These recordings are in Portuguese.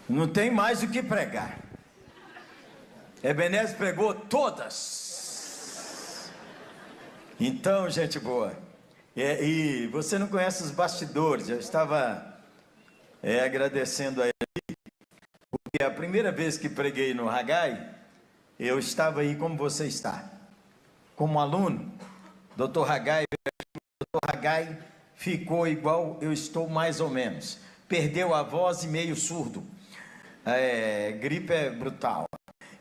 Não tem mais o que pregar. Ebenezer pregou todas. Então, gente boa, e você não conhece os bastidores. Eu estava agradecendo a ele, porque a primeira vez que preguei no Haggai, eu estava aí como você está, como aluno. Dr. Haggai ficou igual eu estou mais ou menos. Perdeu a voz e meio surdo. Gripe é brutal.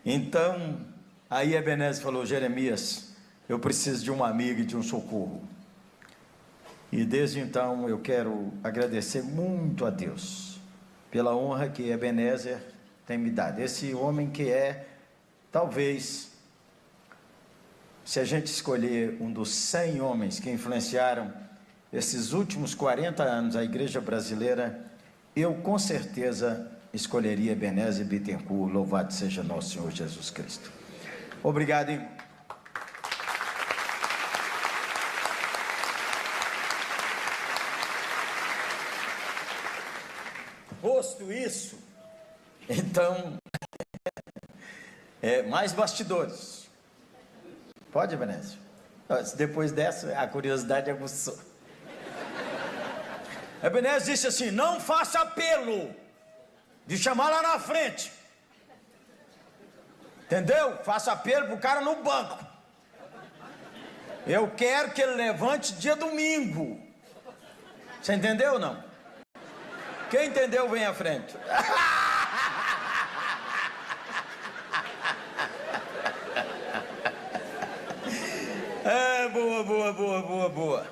Então, aí Ebenezer falou: Jeremias, eu preciso de um amigo e de um socorro. E desde então eu quero agradecer muito a Deus pela honra que Ebenezer tem me dado. Esse homem que talvez, se a gente escolher um dos 100 homens que influenciaram esses últimos 40 anos a igreja brasileira, eu com certeza escolheria Ebenezer Bittencourt. Louvado seja nosso Senhor Jesus Cristo. Obrigado, irmão. Posto isso, então, mais bastidores. Pode, Ebenezer? Depois dessa, a curiosidade aguçou. Ebenezer disse assim: não faça apelo de chamar lá na frente, entendeu? Faça apelo para o cara no banco. Eu quero que ele levante dia domingo. Você entendeu ou não? Quem entendeu, vem à frente. Boa.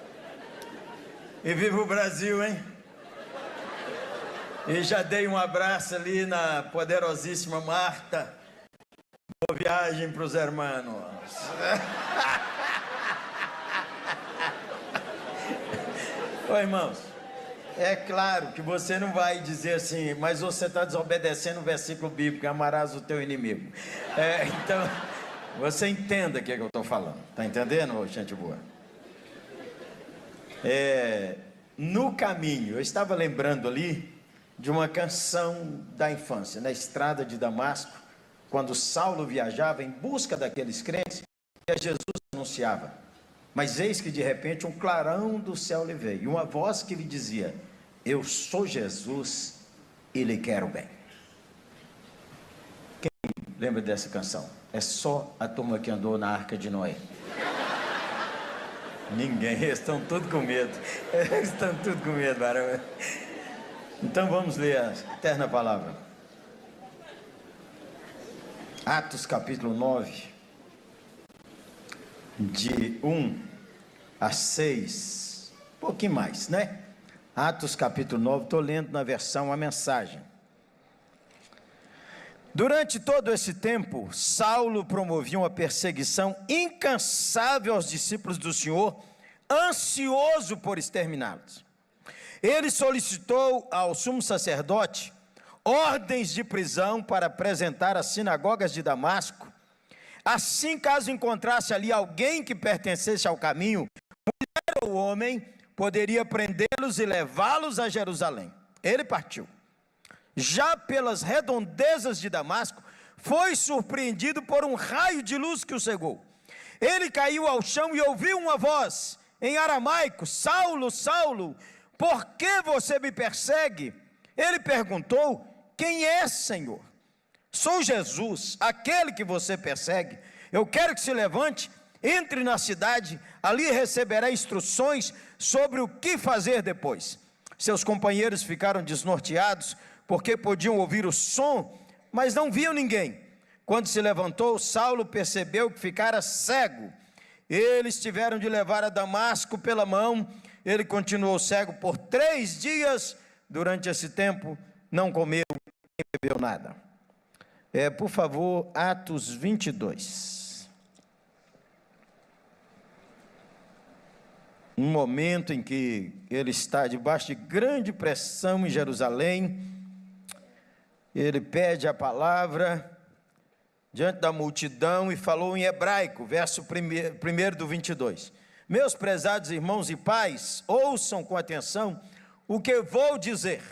E viva o Brasil, hein? E já dei um abraço ali na poderosíssima Marta. Boa viagem para os hermanos. Ô, irmãos, é claro que você não vai dizer assim: mas você está desobedecendo o versículo bíblico, amarás o teu inimigo. Então, você entenda o que eu estou falando. Está entendendo, gente boa? No caminho, eu estava lembrando ali de uma canção da infância, na estrada de Damasco, quando Saulo viajava em busca daqueles crentes que a Jesus anunciava. Mas eis que de repente um clarão do céu lhe veio, e uma voz que lhe dizia: eu sou Jesus e lhe quero bem. Quem lembra dessa canção? É só a turma que andou na Arca de Noé. Ninguém, eles estão todos com medo. Barão. Então vamos ler a eterna palavra. Atos capítulo 9, de 1 a 6, um pouquinho mais, né? Atos capítulo 9, estou lendo na versão A Mensagem. Durante todo esse tempo, Saulo promovia uma perseguição incansável aos discípulos do Senhor, ansioso por exterminá-los. Ele solicitou ao sumo sacerdote ordens de prisão para apresentar às sinagogas de Damasco. Assim, caso encontrasse ali alguém que pertencesse ao caminho, mulher ou homem, poderia prendê-los e levá-los a Jerusalém. Ele partiu. Já pelas redondezas de Damasco, foi surpreendido por um raio de luz que o cegou. Ele caiu ao chão e ouviu uma voz em aramaico: Saulo, Saulo, por que você me persegue? Ele perguntou: quem é, Senhor? Sou Jesus, aquele que você persegue. Eu quero que se levante, entre na cidade, ali receberá instruções sobre o que fazer depois. Seus companheiros ficaram desnorteados, porque podiam ouvir o som, mas não viam ninguém. Quando se levantou, Saulo percebeu que ficara cego. Eles tiveram de levar a Damasco pela mão. Ele continuou cego por 3 dias. Durante esse tempo, não comeu nem bebeu nada. Por favor, Atos 22. Um momento em que ele está debaixo de grande pressão em Jerusalém. Ele pede a palavra diante da multidão e falou em hebraico, verso 1 do 22. Meus prezados irmãos e pais, ouçam com atenção o que vou dizer.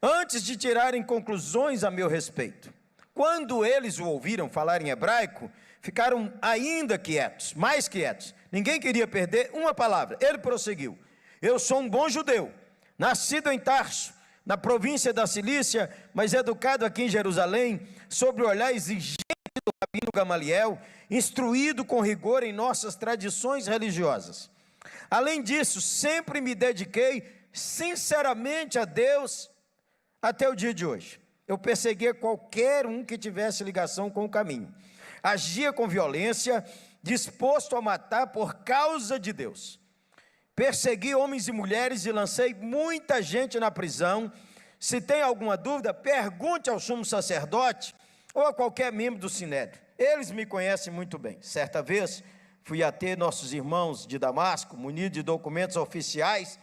antes de tirarem conclusões a meu respeito. Quando eles o ouviram falar em hebraico, ficaram ainda quietos, mais quietos. Ninguém queria perder uma palavra. Ele prosseguiu: eu sou um bom judeu, nascido em Tarso, na província da Cilícia, mas educado aqui em Jerusalém, sob o olhar exigente do rabino Gamaliel, instruído com rigor em nossas tradições religiosas. Além disso, sempre me dediquei sinceramente a Deus até o dia de hoje. Eu perseguia qualquer um que tivesse ligação com o caminho. Agia com violência, disposto a matar por causa de Deus. Persegui homens e mulheres e lancei muita gente na prisão. Se tem alguma dúvida, pergunte ao sumo sacerdote ou a qualquer membro do Sinédrio. Eles me conhecem muito bem. Certa vez, fui até nossos irmãos de Damasco, munido de documentos oficiais,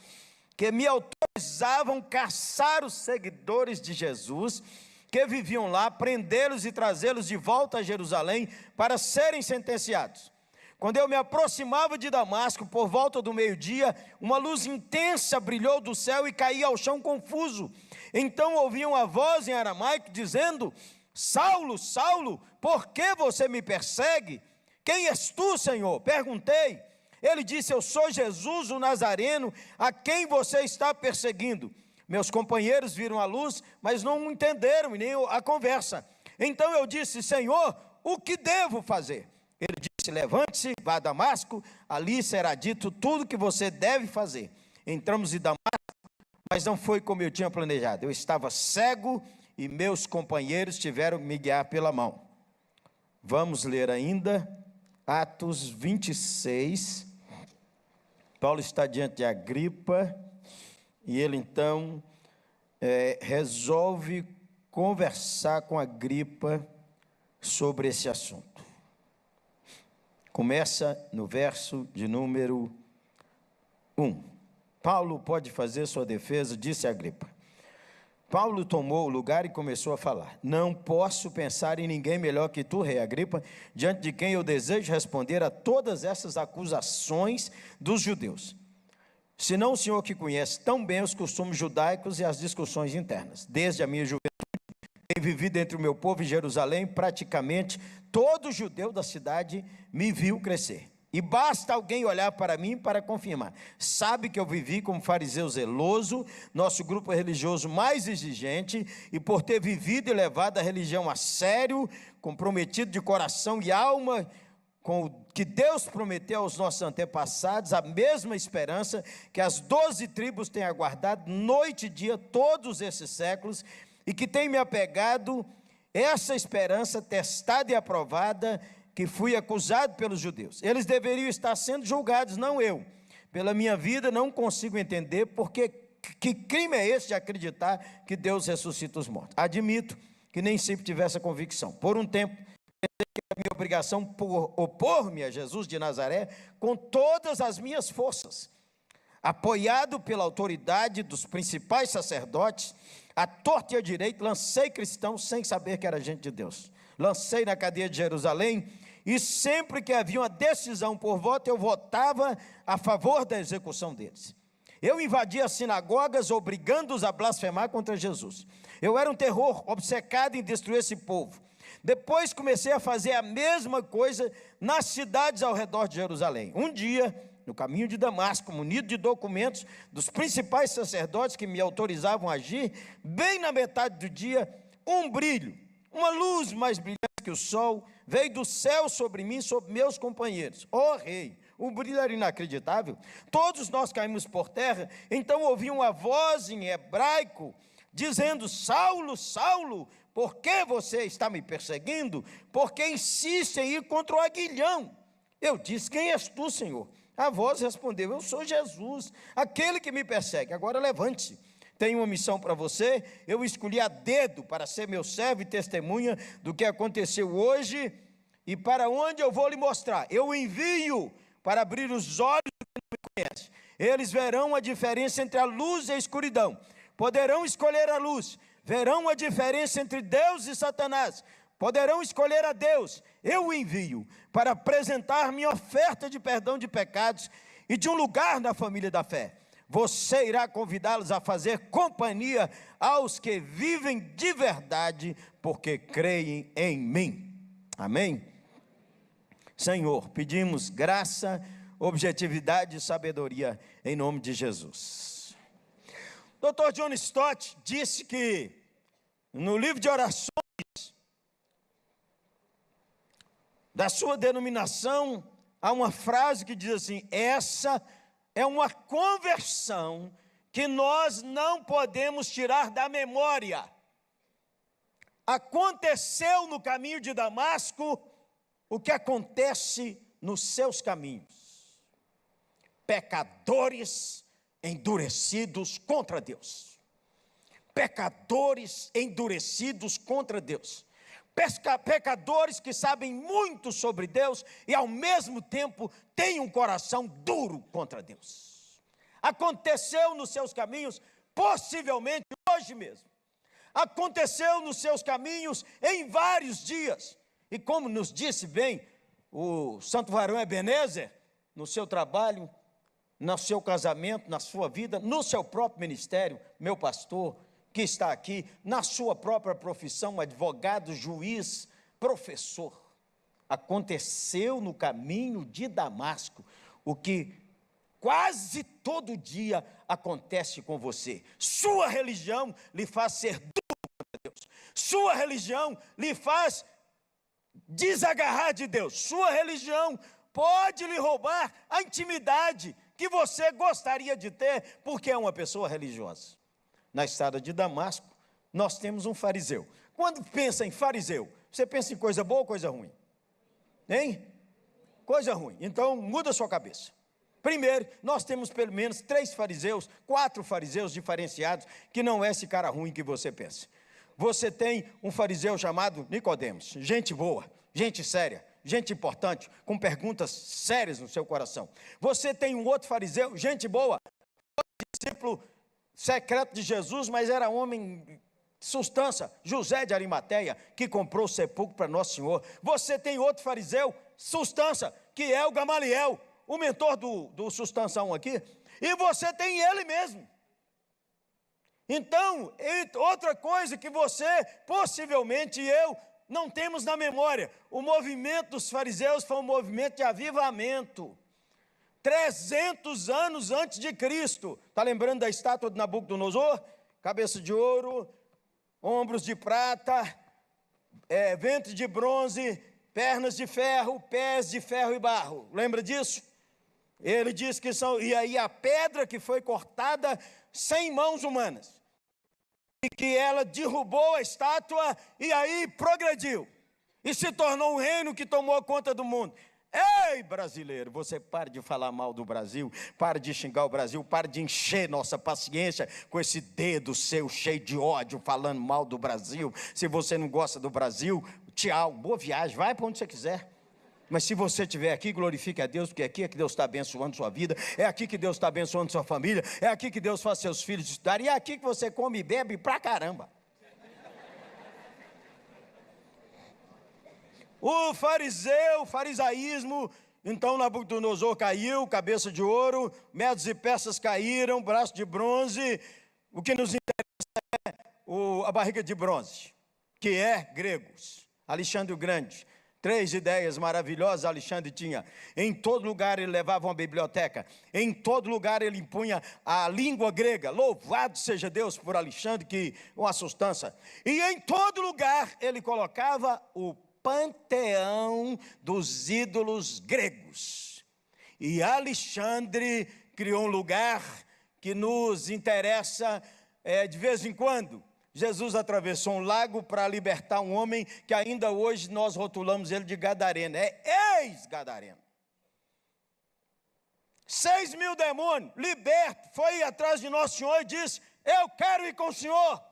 que me autorizavam caçar os seguidores de Jesus, que viviam lá, prendê-los e trazê-los de volta a Jerusalém para serem sentenciados. Quando eu me aproximava de Damasco, por volta do meio-dia, uma luz intensa brilhou do céu e caía ao chão confuso. Então ouvi uma voz em aramaico dizendo: Saulo, Saulo, por que você me persegue? Quem és tu, Senhor? Perguntei. Ele disse: eu sou Jesus, o Nazareno, a quem você está perseguindo. Meus companheiros viram a luz, mas não entenderam nem a conversa. Então eu disse: Senhor, o que devo fazer? Ele disse: levante-se, vá a Damasco, ali será dito tudo o que você deve fazer. Entramos em Damasco, mas não foi como eu tinha planejado. Eu estava cego e meus companheiros tiveram que me guiar pela mão. Vamos ler ainda Atos 26. Paulo está diante de Agripa e ele então resolve conversar com Agripa sobre esse assunto. Começa no verso de número 1. Paulo pode fazer sua defesa, disse Agripa. Paulo tomou o lugar e começou a falar: não posso pensar em ninguém melhor que tu, rei Agripa, diante de quem eu desejo responder a todas essas acusações dos judeus. Senão o senhor que conhece tão bem os costumes judaicos e as discussões internas. Desde a minha juventude, tenho vivido entre o meu povo em Jerusalém, praticamente todo judeu da cidade me viu crescer. E basta alguém olhar para mim para confirmar. Sabe que eu vivi como fariseu zeloso, nosso grupo religioso mais exigente, e por ter vivido e levado a religião a sério, comprometido de coração e alma, com o que Deus prometeu aos nossos antepassados, a mesma esperança que as 12 tribos têm aguardado noite e dia todos esses séculos, e que tem me apegado essa esperança testada e aprovada, que fui acusado pelos judeus. Eles deveriam estar sendo julgados, não eu. Pela minha vida, não consigo entender porque que crime é esse de acreditar que Deus ressuscita os mortos. Admito que nem sempre tive essa convicção. Por um tempo, pensei que era minha obrigação por opor-me a Jesus de Nazaré com todas as minhas forças. Apoiado pela autoridade dos principais sacerdotes, à torta e à direita, lancei cristãos sem saber que era gente de Deus. Lancei na cadeia de Jerusalém, e sempre que havia uma decisão por voto, eu votava a favor da execução deles. Eu invadia as sinagogas, obrigando-os a blasfemar contra Jesus. Eu era um terror, obcecado em destruir esse povo. Depois comecei a fazer a mesma coisa nas cidades ao redor de Jerusalém. Um dia, no caminho de Damasco, munido de documentos dos principais sacerdotes que me autorizavam a agir, bem na metade do dia, um brilho, uma luz mais brilhante que o sol, veio do céu sobre mim, sobre meus companheiros. Ó rei, o brilho era inacreditável. Todos nós caímos por terra. Então ouvi uma voz em hebraico, dizendo: Saulo, Saulo, por que você está me perseguindo? Porque insiste em ir contra o aguilhão. Eu disse: quem és tu, Senhor? A voz respondeu: eu sou Jesus, aquele que me persegue. Agora levante-se. Tenho uma missão para você. Eu escolhi a dedo para ser meu servo e testemunha do que aconteceu hoje e para onde eu vou lhe mostrar. Eu envio para abrir os olhos do que não me conhece. Eles verão a diferença entre a luz e a escuridão. Poderão escolher a luz. Verão a diferença entre Deus e Satanás. Poderão escolher a Deus. Eu o envio para apresentar minha oferta de perdão de pecados e de um lugar na família da fé. você irá convidá-los a fazer companhia aos que vivem de verdade, porque creem em mim. Amém? Senhor, pedimos graça, objetividade e sabedoria em nome de Jesus. Dr. John Stott disse que no livro de orações da sua denominação há uma frase que diz assim: essa é uma conversão que nós não podemos tirar da memória. Aconteceu no caminho de Damasco o que acontece nos seus caminhos. Pecadores endurecidos contra Deus. Pecadores endurecidos contra Deus. Pecadores que sabem muito sobre Deus e ao mesmo tempo têm um coração duro contra Deus. Aconteceu nos seus caminhos, possivelmente hoje mesmo. Aconteceu nos seus caminhos em vários dias. E como nos disse bem o santo varão Ebenezer, no seu trabalho, no seu casamento, na sua vida, no seu próprio ministério, meu pastor, que está aqui, na sua própria profissão, advogado, juiz, professor. Aconteceu no caminho de Damasco o que quase todo dia acontece com você. Sua religião lhe faz ser duro contra Deus. Sua religião lhe faz desagarrar de Deus. Sua religião pode lhe roubar a intimidade que você gostaria de ter, porque é uma pessoa religiosa. Na estrada de Damasco, nós temos um fariseu. Quando pensa em fariseu, você pensa em coisa boa ou coisa ruim? Hein? Coisa ruim. Então, muda a sua cabeça. Primeiro, nós temos pelo menos 4 fariseus diferenciados, que não é esse cara ruim que você pensa. Você tem um fariseu chamado Nicodemos, gente boa, gente séria, gente importante, com perguntas sérias no seu coração. Você tem um outro fariseu, gente boa, discípulo secreto de Jesus, mas era homem de substância, José de Arimateia, que comprou o sepulcro para Nosso Senhor. Você tem outro fariseu, substância, que é o Gamaliel, o mentor do Substância 1 aqui, e você tem ele mesmo. Então, outra coisa que você, possivelmente eu, não temos na memória, o movimento dos fariseus foi um movimento de avivamento. 300 anos antes de Cristo. Está lembrando da estátua de Nabucodonosor? Cabeça de ouro, ombros de prata, ventre de bronze, pernas de ferro, pés de ferro e barro. Lembra disso? Ele diz que são... E aí a pedra que foi cortada sem mãos humanas. E que ela derrubou a estátua e aí progrediu. E se tornou um reino que tomou conta do mundo. Ei, brasileiro, você para de falar mal do Brasil, para de xingar o Brasil, para de encher nossa paciência com esse dedo seu cheio de ódio falando mal do Brasil. Se você não gosta do Brasil, tchau, boa viagem, vai para onde você quiser. Mas se você estiver aqui, glorifique a Deus, porque aqui é que Deus está abençoando sua vida, é aqui que Deus está abençoando sua família, é aqui que Deus faz seus filhos estudarem, e é aqui que você come e bebe pra caramba. O farisaísmo, então Nabucodonosor caiu, cabeça de ouro, metros e peças caíram, braço de bronze. O que nos interessa é a barriga de bronze, que é gregos. Alexandre o Grande, 3 ideias maravilhosas Alexandre tinha. Em todo lugar ele levava uma biblioteca, em todo lugar ele impunha a língua grega. Louvado seja Deus por Alexandre, que uma substância. E em todo lugar ele colocava o panteão dos ídolos gregos. E Alexandre criou um lugar que nos interessa de vez em quando. Jesus atravessou um lago para libertar um homem que ainda hoje nós rotulamos ele de gadareno. É ex-gadareno. 6.000 demônios, liberto, foi atrás de Nosso Senhor e disse: eu quero ir com o Senhor.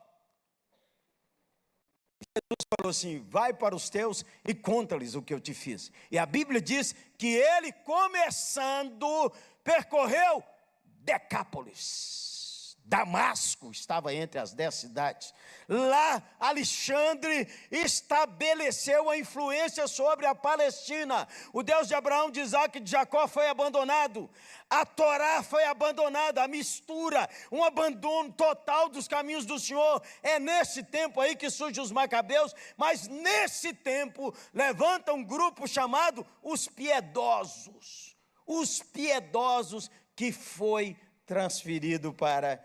Jesus falou assim: vai para os teus e conta-lhes o que eu te fiz. E a Bíblia diz que ele, começando, percorreu Decápolis. Damasco estava entre as 10 cidades. Lá, Alexandre estabeleceu a influência sobre a Palestina. O Deus de Abraão, de Isaac e de Jacó foi abandonado. A Torá foi abandonada, a mistura, um abandono total dos caminhos do Senhor. É nesse tempo aí que surgem os macabeus, mas nesse tempo levanta um grupo chamado os piedosos. Os piedosos, que foi transferido para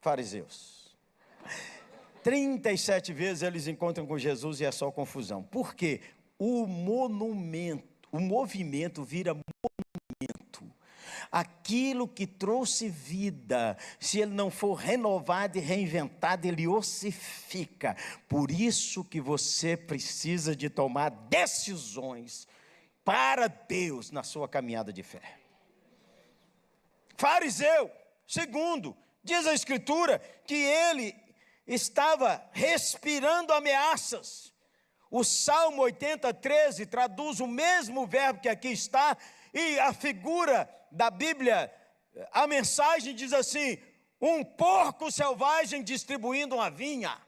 fariseus. 37 vezes eles encontram com Jesus e é só confusão. Por quê? O movimento vira monumento. Aquilo que trouxe vida, se ele não for renovado e reinventado, ele ossifica. Por isso que você precisa de tomar decisões para Deus na sua caminhada de fé. Fariseu, segundo, diz a Escritura que ele estava respirando ameaças. O Salmo 80:13 traduz o mesmo verbo que aqui está, e a figura da Bíblia, a mensagem diz assim: um porco selvagem distribuindo uma vinha.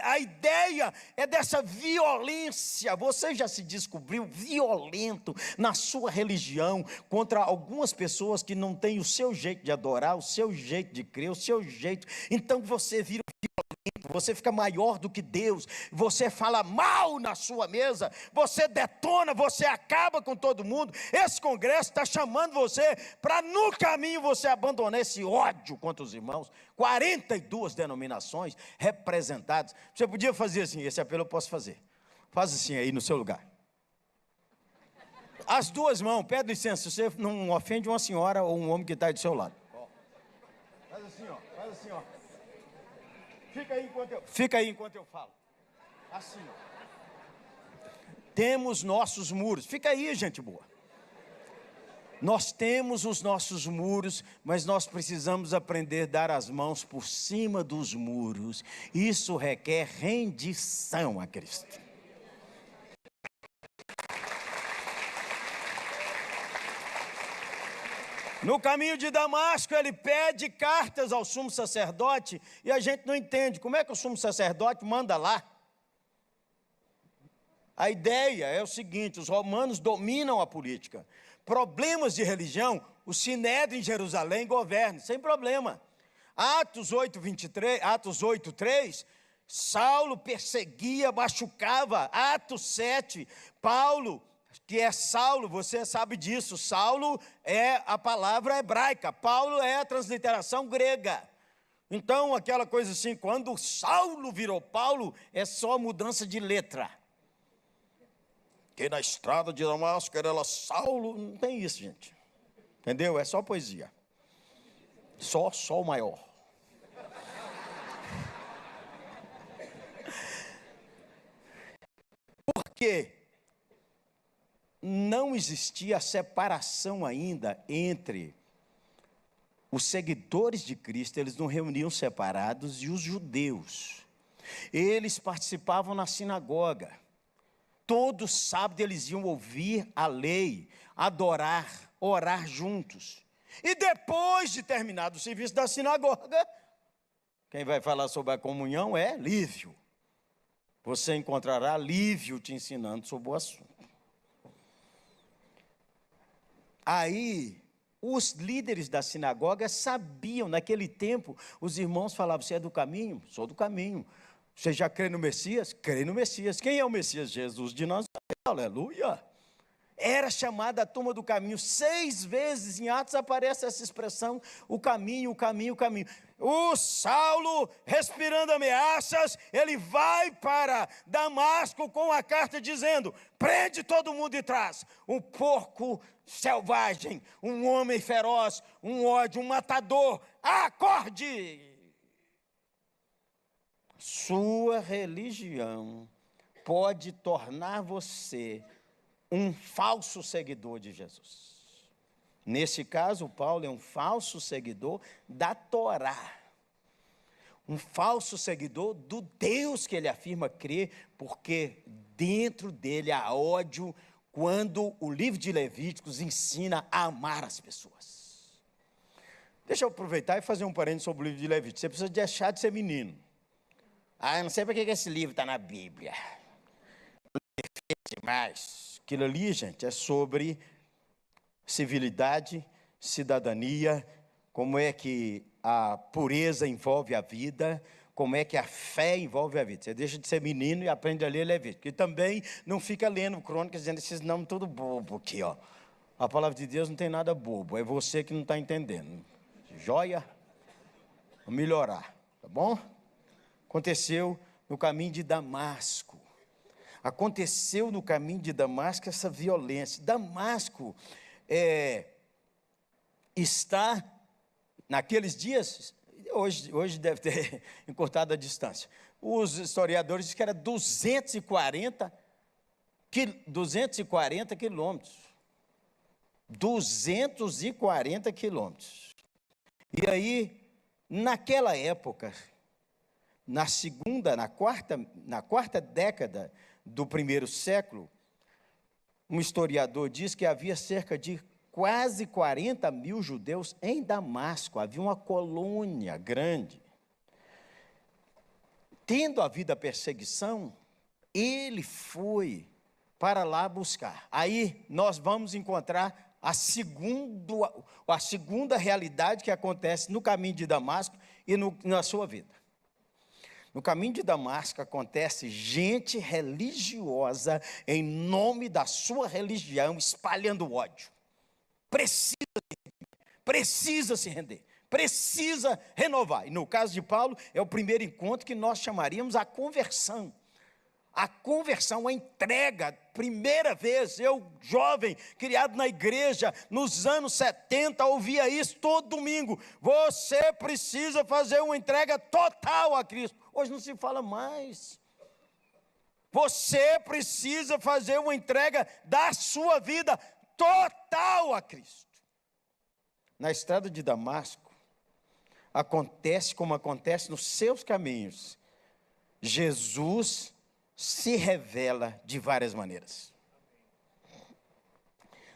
A ideia é dessa violência. Você já se descobriu violento na sua religião contra algumas pessoas que não têm o seu jeito de adorar, o seu jeito de crer, o seu jeito. Então você vira violento, você fica maior do que Deus, você fala mal na sua mesa, você detona, você acaba com todo mundo. Esse congresso está chamando você para no caminho você abandonar esse ódio contra os irmãos. 42 denominações representadas. Você podia fazer assim, esse apelo eu posso fazer. Faz assim aí no seu lugar. As duas mãos, pede licença, você não ofende uma senhora ou um homem que está do seu lado. Faz assim, ó, faz assim, ó. Fica aí enquanto eu falo. Assim, ó. Temos nossos muros. Fica aí, gente boa. Nós temos os nossos muros, mas nós precisamos aprender a dar as mãos por cima dos muros. Isso requer rendição a Cristo. No caminho de Damasco, ele pede cartas ao sumo sacerdote, e a gente não entende como é que o sumo sacerdote manda lá. A ideia é o seguinte: os romanos dominam a política. Problemas de religião, o Sinédrio em Jerusalém governa, sem problema. Atos 8:3, Saulo perseguia, machucava. Atos 7, Paulo, que é Saulo, você sabe disso, Saulo é a palavra hebraica, Paulo é a transliteração grega. Então, aquela coisa assim, quando Saulo virou Paulo, é só mudança de letra. Que na estrada de Damasco era Saulo, não tem isso, gente. Entendeu? É só poesia. Só sol maior. Porque não existia separação ainda entre os seguidores de Cristo, eles não reuniam separados, e os judeus. Eles participavam na sinagoga. Todo sábado eles iam ouvir a lei, adorar, orar juntos. E depois de terminado o serviço da sinagoga, quem vai falar sobre a comunhão é Lívio. Você encontrará Lívio te ensinando sobre o assunto. Aí, os líderes da sinagoga sabiam, naquele tempo, os irmãos falavam: você é do caminho? Sou do caminho. Você já crê no Messias? Crê no Messias. Quem é o Messias? Jesus de Nazaré. Aleluia. Era chamada a turma do caminho. 6 vezes em Atos aparece essa expressão: o caminho, o caminho, o caminho. O Saulo, respirando ameaças, ele vai para Damasco com a carta dizendo: prende todo mundo e traz. Um porco selvagem, um homem feroz, um ódio, um matador. Acorde! Sua religião pode tornar você um falso seguidor de Jesus. Nesse caso, Paulo é um falso seguidor da Torá. Um falso seguidor do Deus que ele afirma crer, porque dentro dele há ódio, quando o livro de Levíticos ensina a amar as pessoas. Deixa eu aproveitar e fazer um parênteses sobre o livro de Levítico. Você precisa deixar de ser menino. Eu não sei para que esse livro está na Bíblia. Demais. Aquilo ali, gente, é sobre civilidade, cidadania, como é que a pureza envolve a vida, como é que a fé envolve a vida. Você deixa de ser menino e aprende a ler Levítico. E também não fica lendo Crônicas, dizendo esses nomes tudo bobo aqui, ó. A palavra de Deus não tem nada bobo, é você que não está entendendo. Joia? Vamos melhorar, tá bom? Aconteceu no caminho de Damasco. Aconteceu no caminho de Damasco essa violência. Damasco está, naqueles dias, hoje deve ter encurtado a distância. Os historiadores dizem que era 240 quilômetros. 240 quilômetros. E aí, naquela época, na quarta década do primeiro século, um historiador diz que havia cerca de quase 40 mil judeus em Damasco. Havia uma colônia grande. Tendo havido a perseguição, ele foi para lá buscar. Aí nós vamos encontrar a segunda realidade que acontece no caminho de Damasco e na sua vida. No caminho de Damasco acontece gente religiosa em nome da sua religião espalhando ódio. Precisa se render, precisa renovar. E no caso de Paulo, é o primeiro encontro que nós chamaríamos a conversão. A conversão, a entrega, primeira vez, eu jovem, criado na igreja, nos anos 70, ouvia isso todo domingo. Você precisa fazer uma entrega total a Cristo. Hoje não se fala mais. Você precisa fazer uma entrega da sua vida total a Cristo. Na estrada de Damasco, acontece como acontece nos seus caminhos. Jesus se revela de várias maneiras.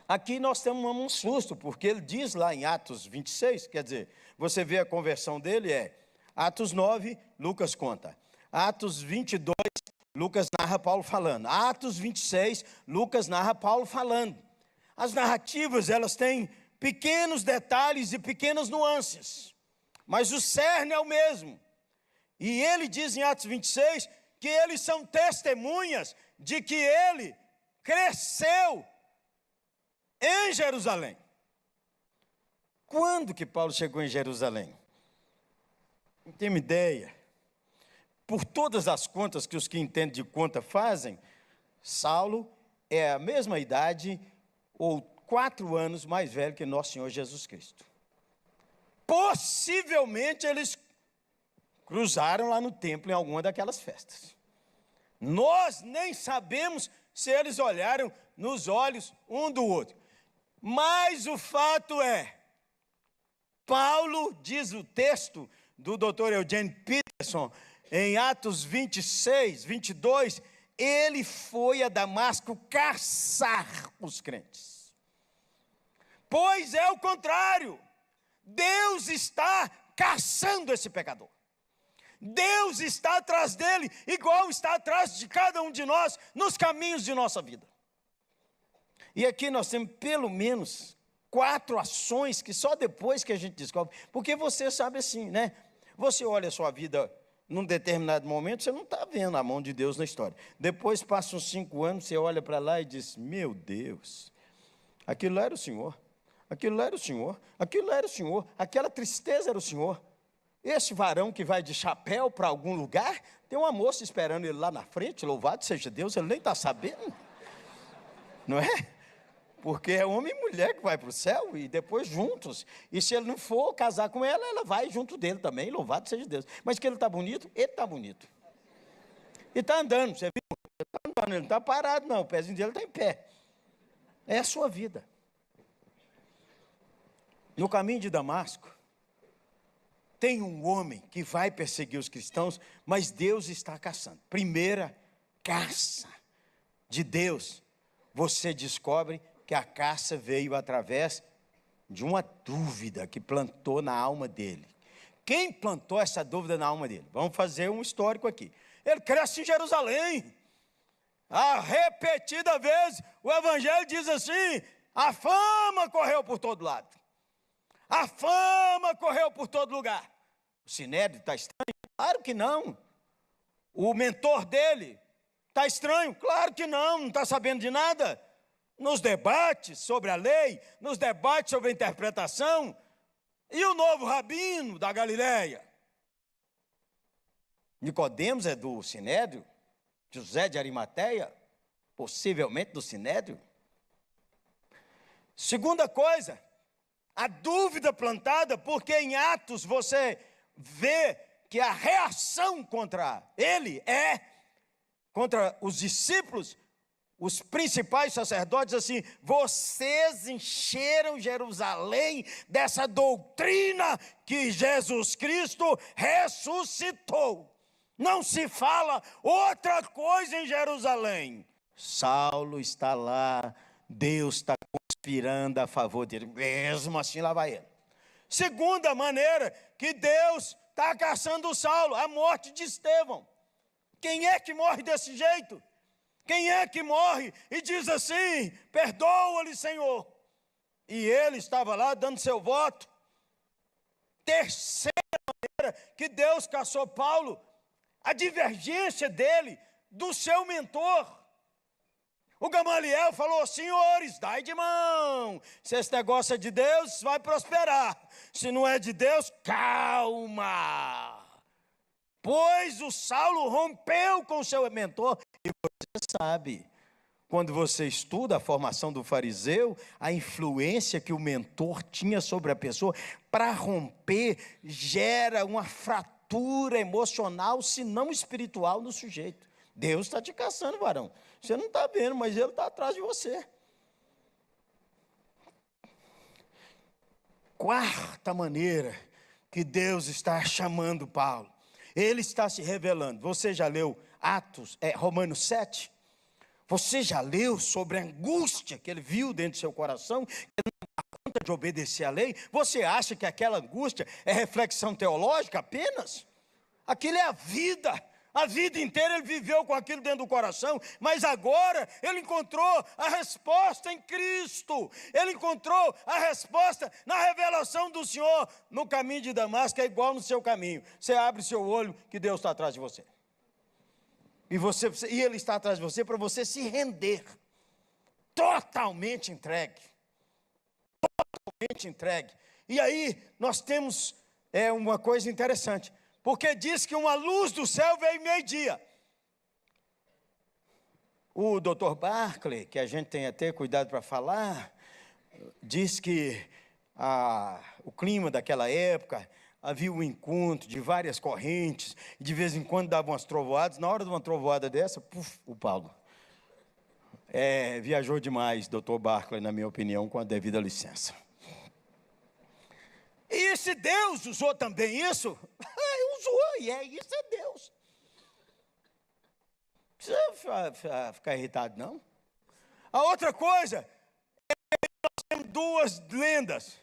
Aqui nós temos um susto, porque ele diz lá em Atos 26, quer dizer, você vê a conversão dele, Atos 9, Lucas conta. Atos 22, Lucas narra Paulo falando. Atos 26, Lucas narra Paulo falando. As narrativas, elas têm pequenos detalhes e pequenas nuances, mas o cerne é o mesmo. E ele diz em Atos 26, que eles são testemunhas de que ele cresceu em Jerusalém. Quando que Paulo chegou em Jerusalém? Não tenho ideia. Por todas as contas que os que entendem de conta fazem, Saulo é a mesma idade ou 4 anos mais velho que nosso Senhor Jesus Cristo. Possivelmente eles cruzaram lá no templo em alguma daquelas festas. Nós nem sabemos se eles olharam nos olhos um do outro. Mas o fato é, Paulo, diz o texto do Dr. Eugene Peterson, em Atos 26, 22, ele foi a Damasco caçar os crentes. Pois é o contrário, Deus está caçando esse pecador. Deus está atrás dele, igual está atrás de cada um de nós, nos caminhos de nossa vida. E aqui nós temos pelo menos 4 ações que só depois que a gente descobre, porque você sabe assim, né? Você olha a sua vida num determinado momento, você não está vendo a mão de Deus na história. Depois passa uns 5 anos, você olha para lá e diz, meu Deus, aquilo lá era o Senhor, aquilo lá era o Senhor, aquilo lá era o Senhor, aquela tristeza era o Senhor. Esse varão que vai de chapéu para algum lugar, tem uma moça esperando ele lá na frente, louvado seja Deus, ele nem está sabendo, não é? Porque é homem e mulher que vai para o céu e depois juntos. E se ele não for casar com ela, ela vai junto dele também, louvado seja Deus. Mas que ele está bonito? Ele está bonito. E está andando, você viu? Ele está andando, ele não está parado não, o pezinho dele está em pé. É a sua vida. No caminho de Damasco, tem um homem que vai perseguir os cristãos, mas Deus está caçando. Primeira caça de Deus, você descobre que a caça veio através de uma dúvida que plantou na alma dele. Quem plantou essa dúvida na alma dele? Vamos fazer um histórico aqui. Ele cresce em Jerusalém. A repetida vez, o evangelho diz assim: a fama correu por todo lado. A fama correu por todo lugar. O Sinédrio está estranho? Claro que não. O mentor dele está estranho? Claro que não está sabendo de nada. Nos debates sobre a lei, nos debates sobre a interpretação, e o novo rabino da Galileia? Nicodemos é do Sinédrio? José de Arimateia? Possivelmente do Sinédrio? Segunda coisa, a dúvida plantada, porque em Atos você vê que a reação contra ele contra os discípulos, os principais sacerdotes, assim: vocês encheram Jerusalém dessa doutrina que Jesus Cristo ressuscitou. Não se fala outra coisa em Jerusalém. Saulo está lá, Deus está conspirando a favor dele. Mesmo assim, lá vai ele. Segunda maneira que Deus está caçando Saulo, a morte de Estevão. Quem é que morre desse jeito? Quem é que morre e diz assim: perdoa-lhe, Senhor? E ele estava lá dando seu voto. Terceira maneira que Deus caçou Paulo, a divergência dele do seu mentor. O Gamaliel falou: senhores, dai de mão. Se esse negócio é de Deus, vai prosperar. Se não é de Deus, calma. Pois o Saulo rompeu com o seu mentor. E você sabe, quando você estuda a formação do fariseu, a influência que o mentor tinha sobre a pessoa, para romper, gera uma fratura emocional, se não espiritual, no sujeito. Deus está te caçando, varão. Você não está vendo, mas Ele está atrás de você. Quarta maneira que Deus está chamando Paulo. Ele está se revelando. Você já leu Romanos 7? Você já leu sobre a angústia que ele viu dentro do seu coração, que ele não dá conta de obedecer à lei? Você acha que aquela angústia é reflexão teológica apenas? Aquilo é a vida. A vida inteira ele viveu com aquilo dentro do coração, mas agora ele encontrou a resposta em Cristo. Ele encontrou a resposta na revelação do Senhor. No caminho de Damasco é igual no seu caminho. Você abre seu olho que Deus está atrás de você. E Ele está atrás de você para você se render. Totalmente entregue. Totalmente entregue. E aí nós temos uma coisa interessante. Porque diz que uma luz do céu veio meio-dia. O Dr. Barclay, que a gente tem até cuidado para falar, diz que o clima daquela época, havia um encontro de várias correntes, e de vez em quando davam umas trovoadas. Na hora de uma trovoada dessa, o Paulo viajou demais, Dr. Barclay, na minha opinião, com a devida licença. E se Deus usou também isso, usou, e isso é Deus. Não precisa ficar irritado, não. A outra coisa, nós temos duas lendas.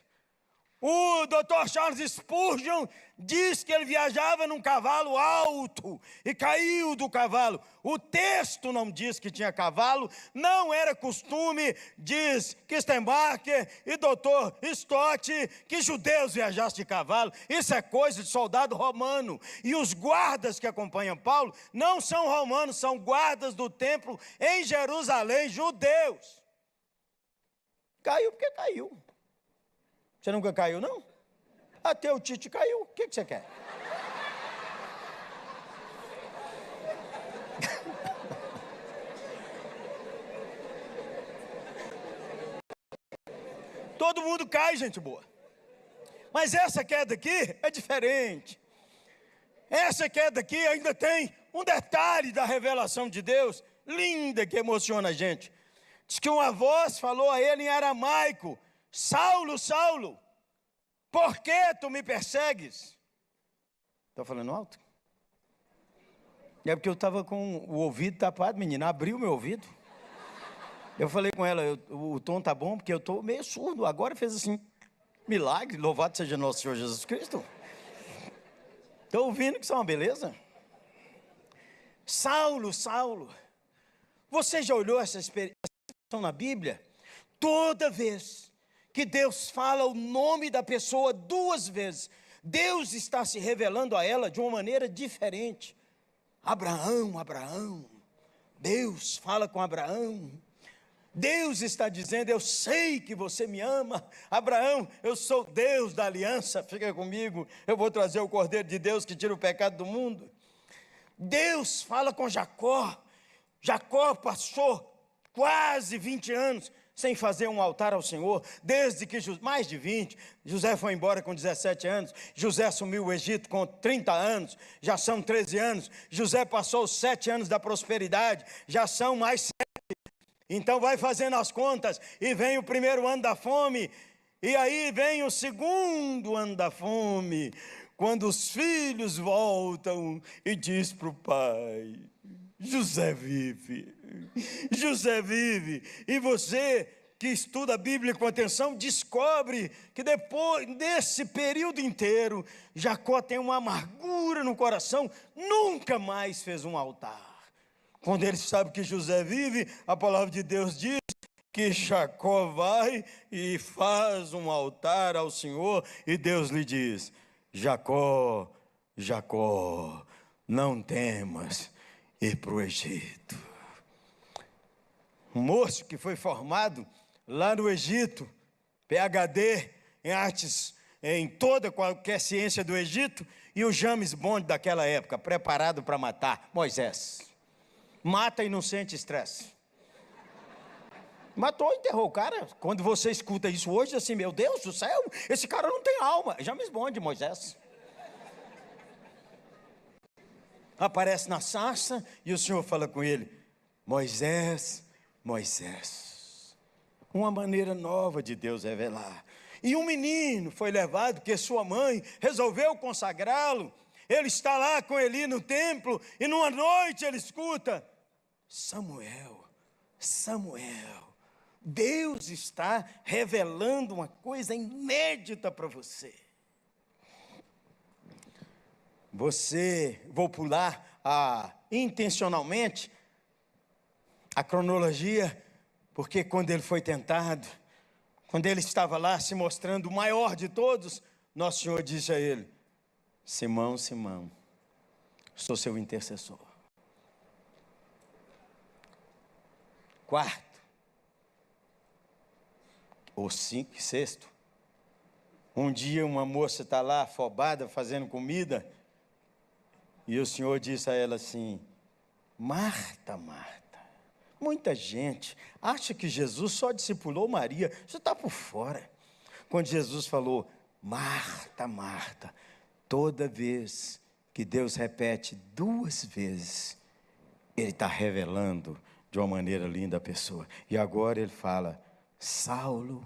O Dr. Charles Spurgeon diz que ele viajava num cavalo alto e caiu do cavalo. O texto não diz que tinha cavalo, não era costume, diz Kistenbacher e Dr. Stott, que judeus viajassem de cavalo. Isso é coisa de soldado romano. E os guardas que acompanham Paulo não são romanos, são guardas do templo em Jerusalém, judeus. Caiu porque caiu. Você nunca caiu, não? Até o Tite caiu. O que você quer? Todo mundo cai, gente boa. Mas essa queda aqui é diferente. Essa queda aqui ainda tem um detalhe da revelação de Deus, linda, que emociona a gente. Diz que uma voz falou a ele em aramaico: Saulo, Saulo, por que tu me persegues? Estou falando alto? É porque eu estava com o ouvido tapado, menina, abriu meu ouvido. Eu falei com ela, o tom tá bom, porque eu estou meio surdo, agora fez assim. Milagre, louvado seja nosso Senhor Jesus Cristo. Estou ouvindo que isso é uma beleza? Saulo, você já olhou essa expressão na Bíblia? Toda vez que Deus fala o nome da pessoa 2 vezes, Deus está se revelando a ela de uma maneira diferente. Abraão, Deus fala com Abraão. Deus está dizendo, eu sei que você me ama. Abraão, eu sou Deus da aliança, fica comigo, eu vou trazer o Cordeiro de Deus que tira o pecado do mundo. Deus fala com Jacó. Jacó passou quase 20 anos sem fazer um altar ao Senhor, desde que, mais de 20, José foi embora com 17 anos, José assumiu o Egito com 30 anos, já são 13 anos, José passou os 7 anos da prosperidade, já são mais 7, então vai fazendo as contas, e vem o primeiro ano da fome, e aí vem o segundo ano da fome, quando os filhos voltam e diz para o pai, José vive, e você que estuda a Bíblia com atenção, descobre que depois desse período inteiro, Jacó tem uma amargura no coração, nunca mais fez um altar. Quando ele sabe que José vive, a palavra de Deus diz que Jacó vai e faz um altar ao Senhor, e Deus lhe diz, Jacó, não temas ir para o Egito. Um moço que foi formado lá no Egito, PhD em artes, em toda qualquer ciência do Egito, e o James Bond daquela época, preparado para matar Moisés. Mata e não sente estresse. Matou, enterrou o cara. Quando você escuta isso hoje, assim, meu Deus do céu, esse cara não tem alma. James Bond, Moisés. Aparece na sarça e o Senhor fala com ele, Moisés, uma maneira nova de Deus revelar. E um menino foi levado, porque sua mãe resolveu consagrá-lo. Ele está lá com Eli no templo, e numa noite ele escuta, Samuel, Deus está revelando uma coisa inédita para você. Vou pular intencionalmente a cronologia, porque quando ele foi tentado, quando ele estava lá se mostrando o maior de todos, nosso Senhor disse a ele, Simão, sou seu intercessor. Quarto, ou sexto, um dia uma moça está lá afobada, fazendo comida, e o Senhor disse a ela assim, Marta, muita gente acha que Jesus só discipulou Maria, você está por fora. Quando Jesus falou, Marta, toda vez que Deus repete 2 vezes, Ele está revelando de uma maneira linda a pessoa. E agora Ele fala, Saulo,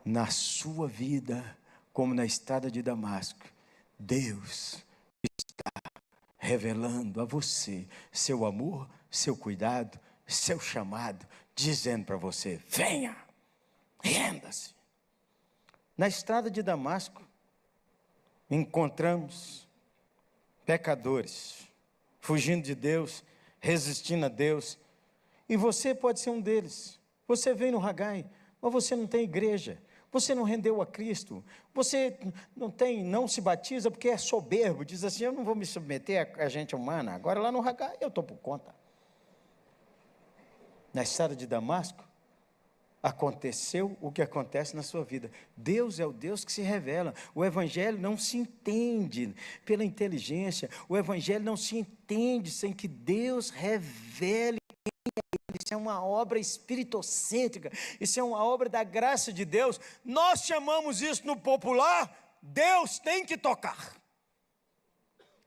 na sua vida, como na estrada de Damasco, Deus está revelando a você seu amor, seu cuidado, seu chamado, dizendo para você, venha, renda-se. Na estrada de Damasco, encontramos pecadores, fugindo de Deus, resistindo a Deus, e você pode ser um deles. Você vem no Hagai, mas você não tem igreja, você não rendeu a Cristo, você não se batiza porque é soberbo, diz assim, eu não vou me submeter a gente humana, agora lá no Hagai eu estou por conta. Na estrada de Damasco, aconteceu o que acontece na sua vida. Deus é o Deus que se revela. O Evangelho não se entende pela inteligência, o Evangelho não se entende sem que Deus revele. Isso é uma obra espiritocêntrica, isso é uma obra da graça de Deus. Nós chamamos isso no popular, Deus tem que tocar.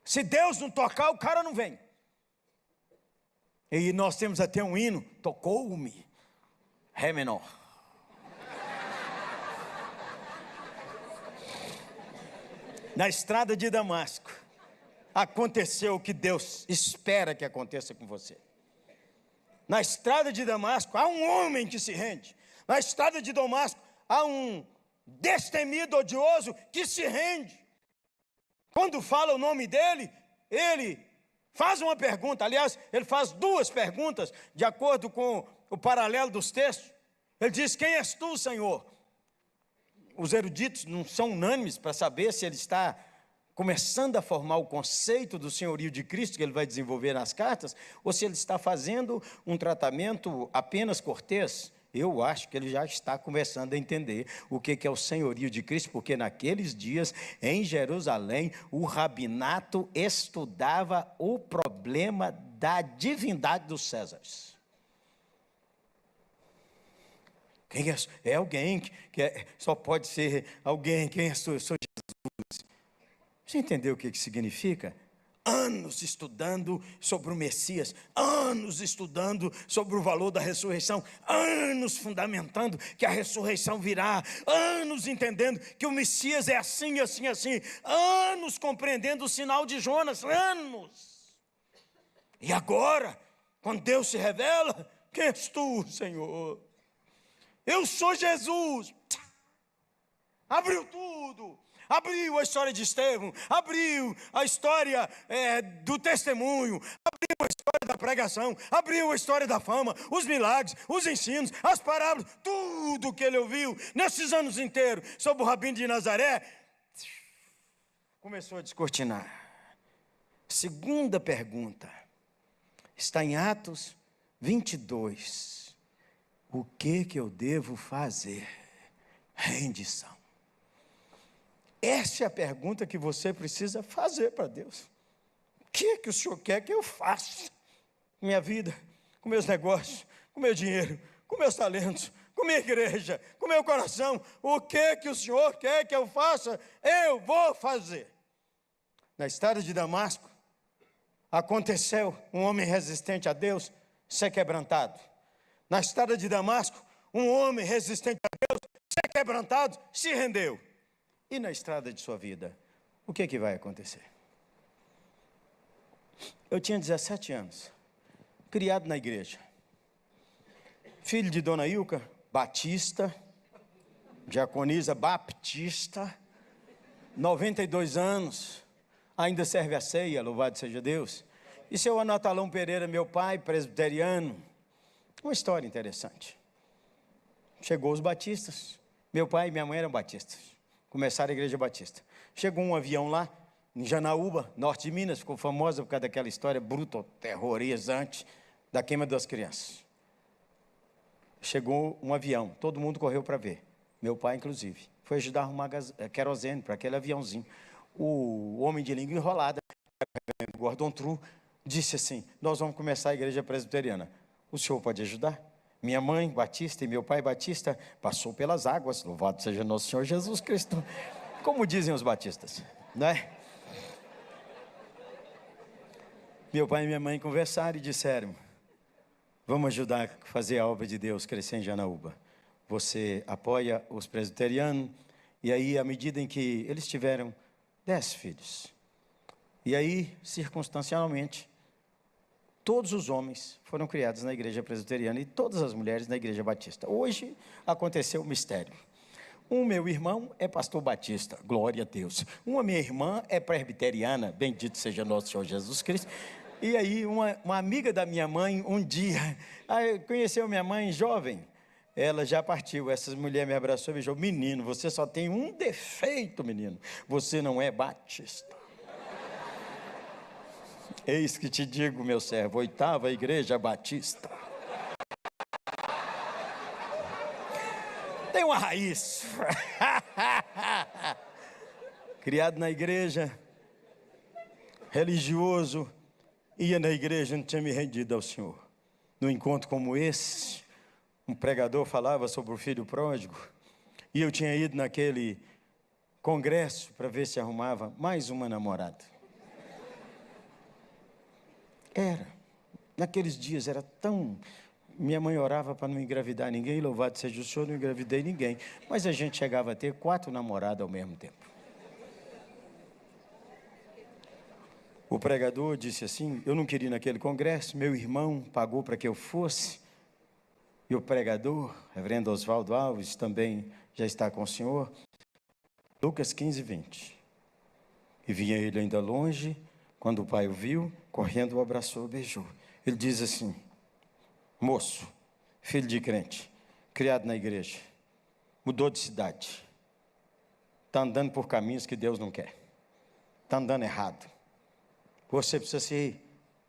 Se Deus não tocar, o cara não vem. E nós temos até um hino, tocou-me, Ré menor. Na estrada de Damasco, aconteceu o que Deus espera que aconteça com você. Na estrada de Damasco, há um homem que se rende. Na estrada de Damasco, há um destemido odioso que se rende. Quando fala o nome dele, ele faz uma pergunta. Aliás, ele faz duas perguntas, de acordo com o paralelo dos textos. Ele diz: quem és tu, Senhor? Os eruditos não são unânimes para saber se ele está começando a formar o conceito do senhorio de Cristo, que ele vai desenvolver nas cartas, ou se ele está fazendo um tratamento apenas cortês. Eu acho que ele já está começando a entender o que é o senhorio de Cristo, porque naqueles dias, em Jerusalém, o rabinato estudava o problema da divindade dos Césares. Quem é alguém só pode ser alguém. Quem é sou Jesus? Você entendeu o que significa? Anos estudando sobre o Messias, anos estudando sobre o valor da ressurreição, anos fundamentando que a ressurreição virá, anos entendendo que o Messias é assim, assim, assim, anos compreendendo o sinal de Jonas, anos. E agora, quando Deus se revela, quem és tu, Senhor? Eu sou Jesus. Abriu tudo. Abriu a história de Estevão, abriu a história do testemunho, abriu a história da pregação, abriu a história da fama, os milagres, os ensinos, as parábolas, tudo que ele ouviu nesses anos inteiros sobre o Rabino de Nazaré, começou a descortinar. Segunda pergunta, está em Atos 22. O que eu devo fazer? Rendição. Essa é a pergunta que você precisa fazer para Deus. O que o Senhor quer que eu faça? Com minha vida, com meus negócios, com meu dinheiro, com meus talentos, com minha igreja, com meu coração. O que o Senhor quer que eu faça? Eu vou fazer. Na estrada de Damasco, aconteceu um homem resistente a Deus ser quebrantado. Na estrada de Damasco, um homem resistente a Deus ser quebrantado se rendeu. E na estrada de sua vida, o que vai acontecer? Eu tinha 17 anos, criado na igreja, filho de Dona Ilka, batista, diaconisa baptista, 92 anos, ainda serve a ceia, louvado seja Deus. E seu Anatalão Pereira, meu pai, presbiteriano. Uma história interessante. Chegou os batistas, meu pai e minha mãe eram batistas. Começaram a igreja batista. Chegou um avião lá, em Janaúba, norte de Minas, ficou famosa por causa daquela história bruta, terrorizante, da queima das crianças. Chegou um avião, todo mundo correu para ver, meu pai inclusive. Foi ajudar a arrumar querosene para aquele aviãozinho. O homem de língua enrolada, o Gordon True, disse assim: nós vamos começar a igreja presbiteriana. O senhor pode ajudar? Minha mãe batista e meu pai batista passou pelas águas, louvado seja nosso Senhor Jesus Cristo, como dizem os batistas, não é? Meu pai e minha mãe conversaram e disseram: vamos ajudar a fazer a obra de Deus crescer em Janaúba. Você apoia os presbiterianos. E aí, à medida em que eles tiveram 10 filhos, e aí, circunstancialmente, todos os homens foram criados na igreja presbiteriana e todas as mulheres na igreja batista. Hoje aconteceu um mistério. Um meu irmão é pastor batista, glória a Deus. Uma minha irmã é presbiteriana, bendito seja nosso Senhor Jesus Cristo. E aí uma amiga da minha mãe, um dia, conheceu minha mãe jovem. Ela já partiu, essa mulher me abraçou e beijou: menino, você só tem um defeito, menino. Você não é batista. Eis que te digo, meu servo, 8ª igreja batista. Tem uma raiz. Criado na igreja, religioso, ia na igreja, não tinha me rendido ao Senhor. Num encontro como esse, um pregador falava sobre o filho pródigo, e eu tinha ido naquele congresso para ver se arrumava mais uma namorada. Naqueles dias era tão... Minha mãe orava para não engravidar ninguém, louvado seja o Senhor, não engravidei ninguém. Mas a gente chegava a ter 4 namoradas ao mesmo tempo. O pregador disse assim: eu não queria ir naquele congresso, meu irmão pagou para que eu fosse. E o pregador, reverendo Oswaldo Alves, também já está com o senhor. Lucas 15, 20. E vinha ele ainda longe, quando o pai o viu, correndo o abraçou, beijou. Ele diz assim: moço, filho de crente, criado na igreja, mudou de cidade, está andando por caminhos que Deus não quer, está andando errado. Você precisa se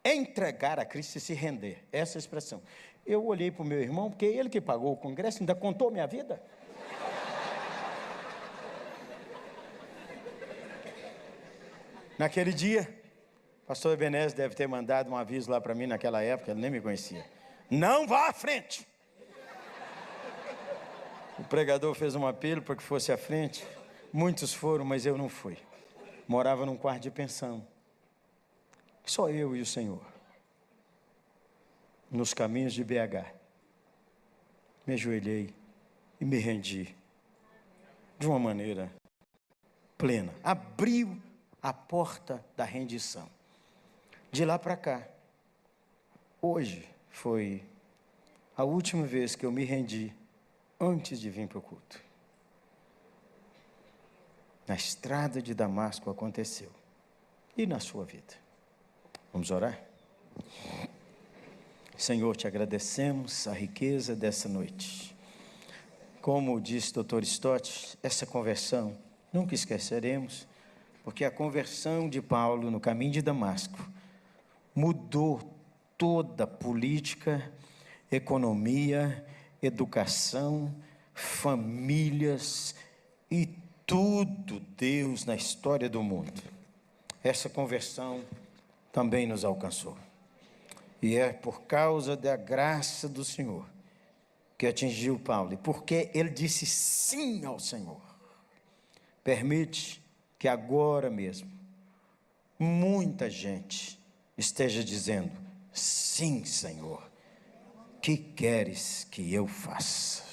entregar a Cristo e se render. Essa é a expressão. Eu olhei para o meu irmão, porque ele que pagou o congresso, ainda contou minha vida. Naquele dia, o pastor Ebenezer deve ter mandado um aviso lá para mim naquela época, ele nem me conhecia. Não vá à frente. O pregador fez um apelo para que fosse à frente. Muitos foram, mas eu não fui. Morava num quarto de pensão. Só eu e o Senhor. Nos caminhos de BH. Me ajoelhei e me rendi. De uma maneira plena. Abriu a porta da rendição. De lá para cá. Hoje foi a última vez que eu me rendi antes de vir para o culto. Na estrada de Damasco aconteceu. E na sua vida? Vamos orar? Senhor, te agradecemos a riqueza dessa noite. Como disse o Dr. Stott, essa conversão nunca esqueceremos, porque a conversão de Paulo no caminho de Damasco mudou toda a política, economia, educação, famílias e tudo, Deus, na história do mundo. Essa conversão também nos alcançou. E é por causa da graça do Senhor que atingiu Paulo. E porque ele disse sim ao Senhor, permite que agora mesmo muita gente esteja dizendo: sim, Senhor, que queres que eu faça?